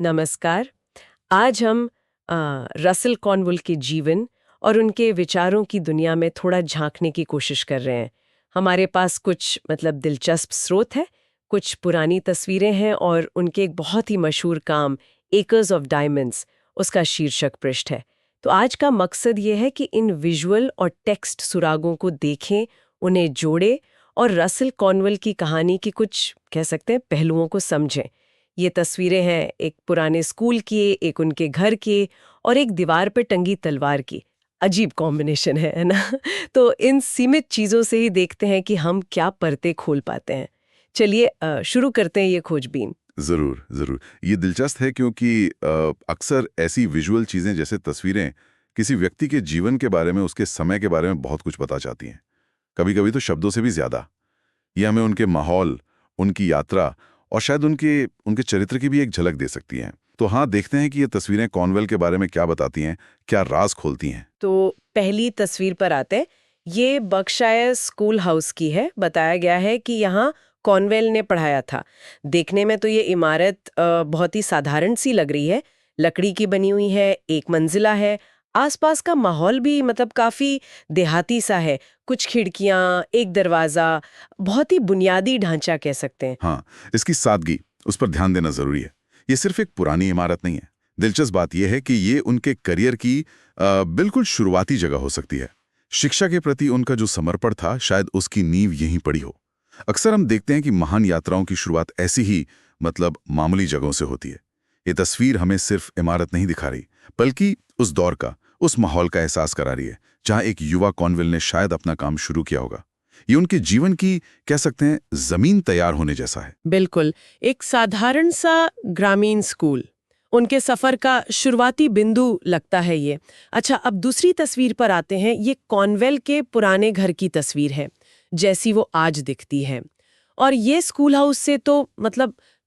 नमस्कार। आज हम रसल कॉर्नवॉल के जीवन और उनके विचारों की दुनिया में थोड़ा झांकने की कोशिश कर रहे हैं। हमारे पास कुछ दिलचस्प स्रोत है, कुछ पुरानी तस्वीरें हैं और उनके एक बहुत ही मशहूर काम एकर्स ऑफ डायमंड्स, उसका शीर्षक पृष्ठ है। तो आज का मकसद ये है कि इन विजुअल और टेक्स्ट सुरागों को देखें, उन्हें जोड़ें और रसल कॉर्नवॉल की कहानी की कुछ कह सकते हैं पहलुओं को समझें। ये तस्वीरें हैं एक पुराने स्कूल की, एक उनके घर की और एक दीवार पर टंगी तलवार की। अजीब कॉम्बिनेशन है ना? तो इन सीमित चीज़ों से ही देखते हैं कि हम क्या परतें खोल पाते हैं। चलिए शुरू करते हैं ये खोजबीन। जरूर जरूर, ये दिलचस्प है क्योंकि अक्सर ऐसी विजुअल चीजें जैसे तस्वीरें किसी व्यक्ति के जीवन के बारे में, उसके समय के बारे में बहुत कुछ बता जाती हैं। कभी कभी तो शब्दों से भी ज्यादा। ये हमें उनके माहौल, उनकी यात्रा और शायद उनके उनके चरित्र की भी एक झलक दे सकती हैं। तो हाँ, देखते हैं कि ये तस्वीरें कॉर्नवेल के बारे में क्या बताती हैं, क्या राज खोलती हैं। तो पहली तस्वीर पर आते हैं। ये बर्कशायर स्कूल हाउस की है। बताया गया है कि यहाँ कॉर्नवेल ने पढ़ाया था। देखने में तो ये इमारत बहुत ही साधारण सी लग रही है। लकड़ी की बनी हुई है, एक मंजिला है। आसपास का माहौल भी काफी देहाती सा है। कुछ खिड़कियां, एक दरवाजा, बहुत ही बुनियादी ढांचा कह सकते हैं। हाँ, इसकी सादगी, उस पर ध्यान देना जरूरी है। ये सिर्फ एक पुरानी इमारत नहीं है। दिलचस्प बात यह है कि ये उनके करियर की बिल्कुल शुरुआती जगह हो सकती है। शिक्षा के प्रति उनका जो समर्पण था, शायद उसकी नींव यहीं पड़ी हो। अक्सर हम देखते हैं कि महान यात्राओं की शुरुआत ऐसी ही मामूली जगहों से होती है। ये तस्वीर हमें सिर्फ इमारत नहीं दिखा रही, बल्कि उस दौर का, उस माहौल का एहसास करा रही है जहां एक युवा कॉर्नवेल ने शायद अपना काम शुरू किया होगा। ये उनके जीवन की, कह सकते हैं, जमीन तैयार होने जैसा है। बिल्कुल, एक साधारण सा ग्रामीण स्कूल उनके सफर का शुरुआती बिंदु लगता है ये। अच्छा, अब दूसरी तस्वीर पर आते हैं। ये कॉर्नवेल के पुराने घर की तस्वीर है, जैसी वो आज दिखती है। और ये स्कूल हाउस से तो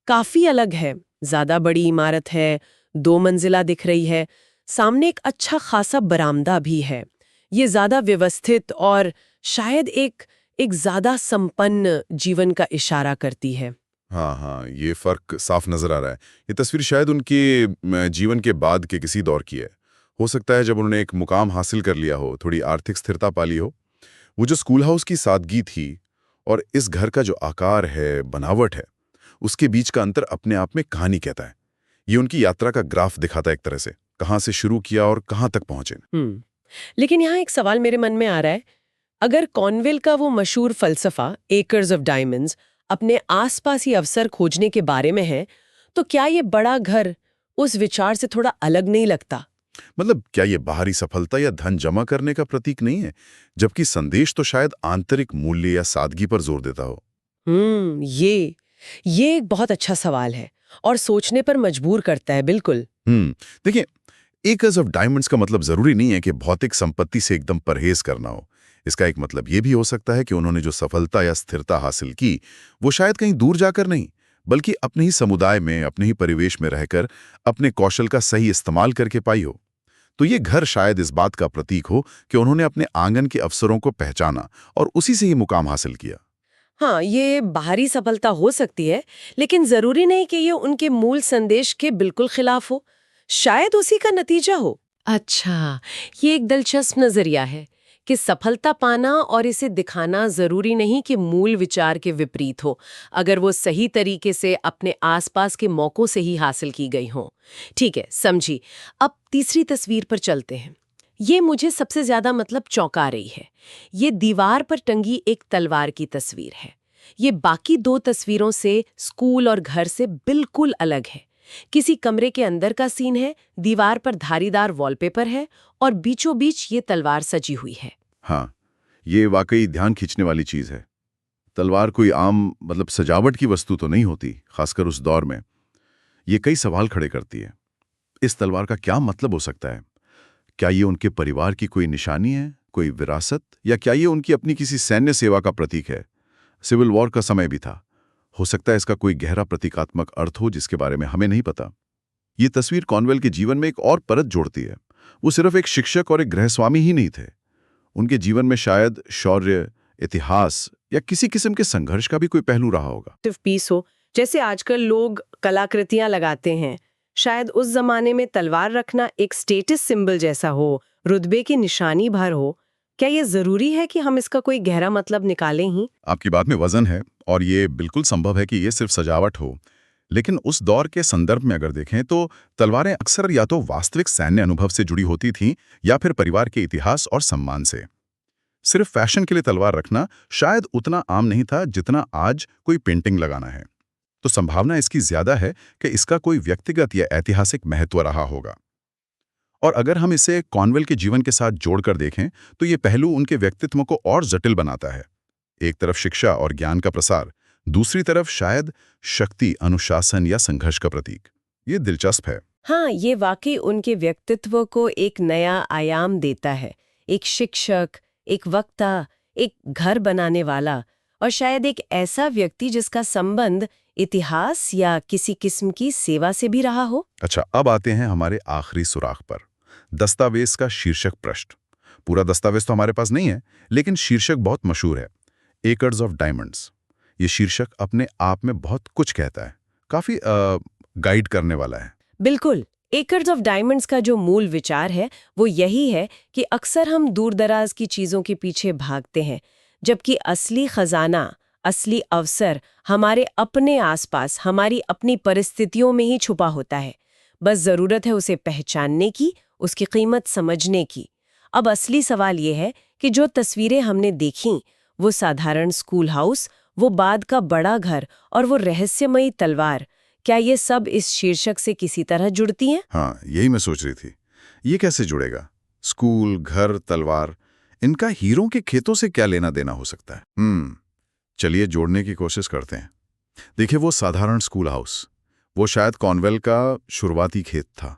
काफी अलग है। ज्यादा बड़ी इमारत है, 2 मंजिला दिख रही है। सामने एक अच्छा खासा बरामदा भी है। ये ज्यादा व्यवस्थित और शायद एक एक ज्यादा संपन्न जीवन का इशारा करती है। हाँ हाँ, ये फर्क साफ नजर आ रहा है। ये तस्वीर शायद उनके जीवन के बाद के किसी दौर की है। हो सकता है जब उन्होंने एक मुकाम हासिल कर लिया हो, थोड़ी आर्थिक स्थिरता पा ली हो। वो जो स्कूल हाउस की सादगी थी और इस घर का जो आकार है, बनावट है, उसके बीच का अंतर अपने आप में कहानी कहता है। ये उनकी यात्रा का ग्राफ दिखाता है एक तरह से, कहाँ से शुरू किया और कहाँ तक पहुंचे। लेकिन यहाँ एक सवाल मेरे मन में आ रहा है। अगर कॉर्नवेल का वो मशहूर फलसफा एकर्स ऑफ डायमंड्स अपने आसपास ही अवसर खोजने के बारे में है, तो क्या ये बड़ा घर उस विचार से थोड़ा अलग नहीं लगता? क्या ये बाहरी सफलता या धन जमा करने का प्रतीक नहीं है, जबकि संदेश तो शायद आंतरिक मूल्य या सादगी पर जोर देता हो। ये एक बहुत अच्छा सवाल है और सोचने पर मजबूर करता है। बिल्कुल। देखिए, एकर्स ऑफ डायमंड्स का मतलब जरूरी नहीं है कि भौतिक संपत्ति से एकदम परहेज करना हो। इसका एक मतलब ये भी हो सकता है कि उन्होंने जो सफलता या स्थिरता हासिल की, वो शायद कहीं दूर जाकर नहीं, बल्कि अपने ही समुदाय में, अपने ही परिवेश में रहकर अपने कौशल का सही इस्तेमाल करके पाई हो। तो ये घर शायद इस बात का प्रतीक हो कि उन्होंने अपने आंगन के अवसरों को पहचाना और उसी से ही मुकाम हासिल किया। हाँ, ये बाहरी सफलता हो सकती है, लेकिन जरूरी नहीं कि ये उनके मूल संदेश के बिल्कुल खिलाफ हो। शायद उसी का नतीजा हो। अच्छा, ये एक दिलचस्प नजरिया है कि सफलता पाना और इसे दिखाना जरूरी नहीं कि मूल विचार के विपरीत हो, अगर वो सही तरीके से अपने आसपास के मौकों से ही हासिल की गई हो। ठीक है, समझी। अब तीसरी तस्वीर पर चलते हैं। ये मुझे सबसे ज्यादा चौंका रही है। ये दीवार पर टंगी एक तलवार की तस्वीर है। ये बाकी 2 तस्वीरों से, स्कूल और घर से बिल्कुल अलग है। किसी कमरे के अंदर का सीन है, दीवार पर धारीदार वॉलपेपर है और बीचों बीच ये तलवार सजी हुई है। हाँ, ये वाकई ध्यान खींचने वाली चीज है। तलवार कोई आम सजावट की वस्तु तो नहीं होती, खासकर उस दौर में। ये कई सवाल खड़े करती है। इस तलवार का क्या मतलब हो सकता है? क्या ये उनके परिवार की कोई निशानी है, कोई विरासत, या क्या ये उनकी अपनी किसी सैन्य सेवा का प्रतीक है? सिविल वॉर का समय भी था। हो सकता है इसका कोई गहरा प्रतीकात्मक अर्थ हो जिसके बारे में हमें नहीं पता। ये तस्वीर कॉर्नवेल के जीवन में एक और परत जोड़ती है। वो सिर्फ एक शिक्षक और एक गृहस्वामी ही नहीं थे। उनके जीवन में शायद शौर्य, इतिहास या किसी किस्म के संघर्ष का भी कोई पहलू रहा होगा। पीस हो, जैसे आजकल लोग कलाकृतियां लगाते हैं, शायद उस जमाने में तलवार रखना एक स्टेटस सिंबल जैसा हो, रुतबे की निशानी भर हो। क्या ये जरूरी है कि हम इसका कोई गहरा मतलब निकालें ही? आपकी बात में वजन है और ये बिल्कुल संभव है कि ये सिर्फ सजावट हो। लेकिन उस दौर के संदर्भ में अगर देखें तो तलवारें अक्सर या तो वास्तविक सैन्य अनुभव से जुड़ी होती थीं या फिर परिवार के इतिहास और सम्मान से। सिर्फ फैशन के लिए तलवार रखना शायद उतना आम नहीं था जितना आज कोई पेंटिंग लगाना है। तो संभावना इसकी ज्यादा है कि इसका कोई व्यक्तिगत या ऐतिहासिक महत्व रहा होगा। और अगर हम इसे कॉर्नवेल के जीवन के साथ जोड़कर देखें तो ये पहलू उनके व्यक्तित्व को और जटिल बनाता है। एक तरफ शिक्षा और ज्ञान का प्रसार, दूसरी तरफ शायद शक्ति, अनुशासन या संघर्ष का प्रतीक। ये दिलचस्प है। हाँ, ये वाकई उनके व्यक्तित्व को एक नया आयाम देता है। एक शिक्षक, एक वक्ता, एक घर बनाने वाला और शायद एक ऐसा व्यक्ति जिसका संबंध इतिहास या किसी किस्म की सेवा से भी रहा हो। अच्छा, अब आते हैं हमारे आखिरी सुराख पर, दस्तावेज का शीर्षक पृष्ठ। पूरा दस्तावेज तो हमारे पास नहीं है, लेकिन शीर्षक बहुत मशहूर है, एकर्स ऑफ डायमंड्स। ये शीर्षक अपने आप में बहुत कुछ कहता है, काफी गाइड करने वाला है। बिल्कुल। एकर्स ऑफ डायमंड्स का जो मूल विचार है वो यही है कि अक्सर हम दूरदराज की चीजों के पीछे भागते हैं, जबकि असली खजाना, असली अवसर हमारे अपने आसपास, हमारी अपनी परिस्थितियों में ही छुपा होता है। बस जरूरत है उसे पहचानने की, उसकी कीमत समझने की। अब असली सवाल ये है कि जो तस्वीरें हमने देखीं, वो साधारण स्कूल हाउस, वो बाद का बड़ा घर और वो रहस्यमयी तलवार, क्या ये सब इस शीर्षक से किसी तरह जुड़ती हैं? हाँ, यही मैं सोच रही थी। ये कैसे जुड़ेगा? स्कूल, घर, तलवार, इनका हीरों के खेतों से क्या लेना देना हो सकता है? चलिए जोड़ने की कोशिश करते हैं। देखिए, वो साधारण स्कूल हाउस, वो शायद कॉर्नवेल का शुरुआती खेत था।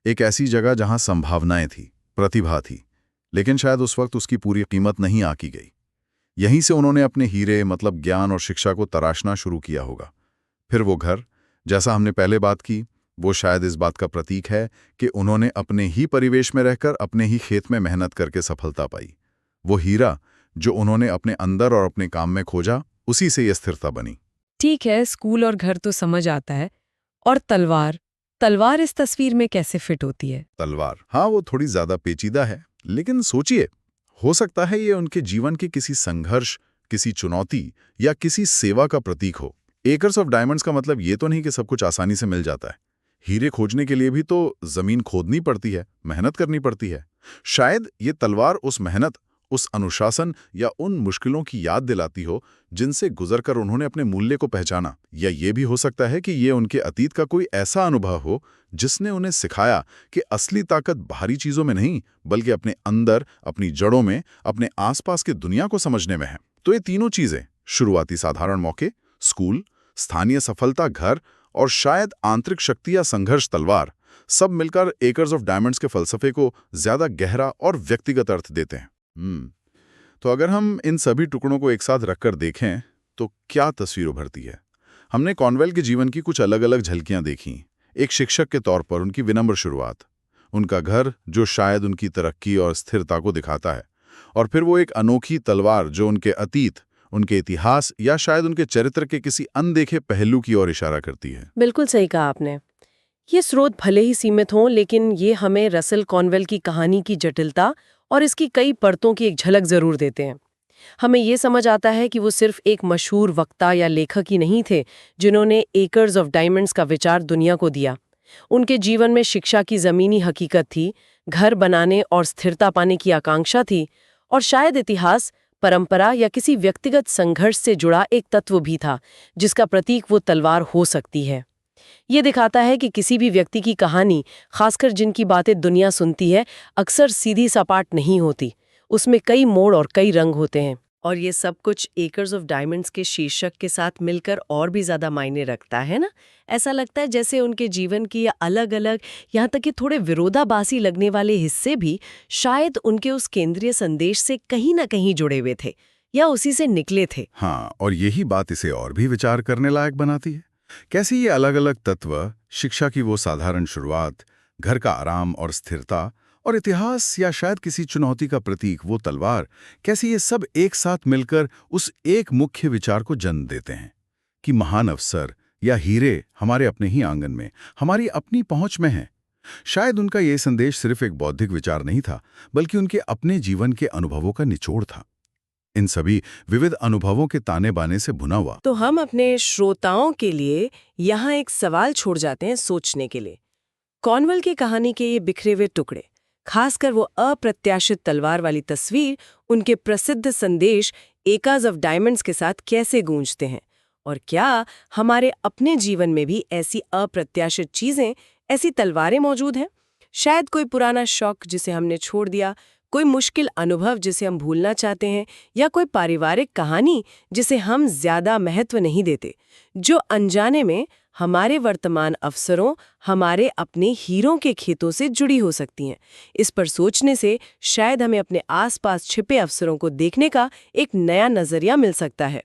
एक ऐसी जगह जहां संभावनाएं थी, प्रतिभा थी, लेकिन शायद उस वक्त उसकी पूरी कीमत नहीं आकी गई। यहीं से उन्होंने अपने हीरे, मतलब ज्ञान और शिक्षा को तराशना शुरू किया होगा। फिर वो घर, जैसा हमने पहले बात की, वो शायद इस बात का प्रतीक है कि उन्होंने अपने ही परिवेश में रहकर अपने ही खेत में मेहनत करके सफलता पाई। वो हीरा जो उन्होंने अपने अंदर और अपने काम में खोजा, उसी से ये स्थिरता बनी। ठीक है, स्कूल और घर तो समझ आता है। और तलवार, तलवार इस तस्वीर में कैसे फिट होती है? तलवार, हाँ, वो थोड़ी ज्यादा पेचीदा है, लेकिन सोचिए, हो सकता है ये उनके जीवन के किसी संघर्ष, किसी चुनौती या किसी सेवा का प्रतीक हो। एकर्स ऑफ डायमंड्स का मतलब ये तो नहीं कि सब कुछ आसानी से मिल जाता है। हीरे खोजने के लिए भी तो जमीन खोदनी पड़ती है, मेहनत करनी पड़ती है। शायद ये तलवार उस मेहनत, उस अनुशासन या उन मुश्किलों की याद दिलाती हो जिनसे गुजरकर उन्होंने अपने मूल्य को पहचाना। या ये भी हो सकता है कि ये उनके अतीत का कोई ऐसा अनुभव हो जिसने उन्हें सिखाया कि असली ताकत बाहरी चीजों में नहीं, बल्कि अपने अंदर, अपनी जड़ों में, अपने आसपास की दुनिया को समझने में है। तो ये तीनों चीजें, शुरुआती साधारण मौके, स्कूल, स्थानीय सफलता, घर, और शायद आंतरिक शक्ति या संघर्ष, तलवार, सब मिलकर एकर्स ऑफ डायमंड्स के फलसफे को ज्यादा गहरा और व्यक्तिगत अर्थ देते हैं। तो अगर हम इन सभी टुकड़ों को एक साथ रखकर देखें तो क्या तस्वीर उभरती है? हमने कॉर्नवेल के जीवन की कुछ अलग अलग झलकियां देखी। एक शिक्षक के तौर पर उनकी विनम्र शुरुआत, उनका घर जो शायद उनकी तरक्की और स्थिरता को दिखाता है, और फिर वो एक अनोखी तलवार जो उनके अतीत, उनके इतिहास या शायद उनके चरित्र के किसी अनदेखे पहलू की ओर इशारा करती है। बिल्कुल सही कहा आपने। ये स्रोत भले ही सीमित हों, लेकिन ये हमें रसेल कॉर्नवेल की कहानी की जटिलता और इसकी कई परतों की एक झलक जरूर देते हैं। हमें ये समझ आता है कि वो सिर्फ एक मशहूर वक्ता या लेखक ही नहीं थे जिन्होंने एकर्स ऑफ डायमंड्स का विचार दुनिया को दिया। उनके जीवन में शिक्षा की जमीनी हकीकत थी, घर बनाने और स्थिरता पाने की आकांक्षा थी, और शायद इतिहास, परंपरा या किसी व्यक्तिगत संघर्ष से जुड़ा एक तत्व भी था जिसका प्रतीक वो तलवार हो सकती है। ये दिखाता है कि किसी भी व्यक्ति की कहानी, खासकर जिनकी बातें दुनिया सुनती है, अक्सर सीधी सपाट नहीं होती। उसमें कई मोड़ और कई रंग होते हैं। और ये सब कुछ एकर्स ऑफ डायमंड्स के शीर्षक के साथ मिलकर और भी ज्यादा मायने रखता है ना। ऐसा लगता है जैसे उनके जीवन की अलग अलग, यहाँ तक कि थोड़े विरोधाभासी लगने वाले हिस्से भी शायद उनके उस केंद्रीय संदेश से कहीं ना कहीं जुड़े हुए थे या उसी से निकले थे। हाँ, और यही बात इसे और भी विचार करने लायक बनाती है। कैसे ये अलग अलग तत्व, शिक्षा की वो साधारण शुरुआत, घर का आराम और स्थिरता, और इतिहास या शायद किसी चुनौती का प्रतीक वो तलवार, कैसे ये सब एक साथ मिलकर उस एक मुख्य विचार को जन्म देते हैं कि महान अवसर, या हीरे हमारे अपने ही आंगन में, हमारी अपनी पहुंच में हैं। शायद उनका ये संदेश सिर्फ एक बौद्धिक विचार नहीं था, बल्कि उनके अपने जीवन के अनुभवों का निचोड़ था। इन सभी विविध अनुभवों के ताने बाने से भुना हुआ। तो हम अपने श्रोताओं के लिए यहाँ एक सवाल छोड़ जाते हैं सोचने के लिए। कॉर्नवॉल की कहानी के ये बिखरे हुए टुकड़े, खासकर वो अप्रत्याशित तलवार वाली तस्वीर, उनके प्रसिद्ध संदेश एकाज ऑफ डायमंड्स के साथ कैसे गूंजते हैं? और क्या हमारे अपने जीवन में भी ऐसी अप्रत्याशित चीजें, ऐसी तलवारें मौजूद हैं? शायद कोई पुराना शौक जिसे हमने छोड़ दिया, कोई मुश्किल अनुभव जिसे हम भूलना चाहते हैं, या कोई पारिवारिक कहानी जिसे हम ज्यादा महत्व नहीं देते, जो अनजाने में हमारे वर्तमान अवसरों, हमारे अपने हीरों के खेतों से जुड़ी हो सकती हैं। इस पर सोचने से शायद हमें अपने आसपास छिपे अवसरों को देखने का एक नया नजरिया मिल सकता है।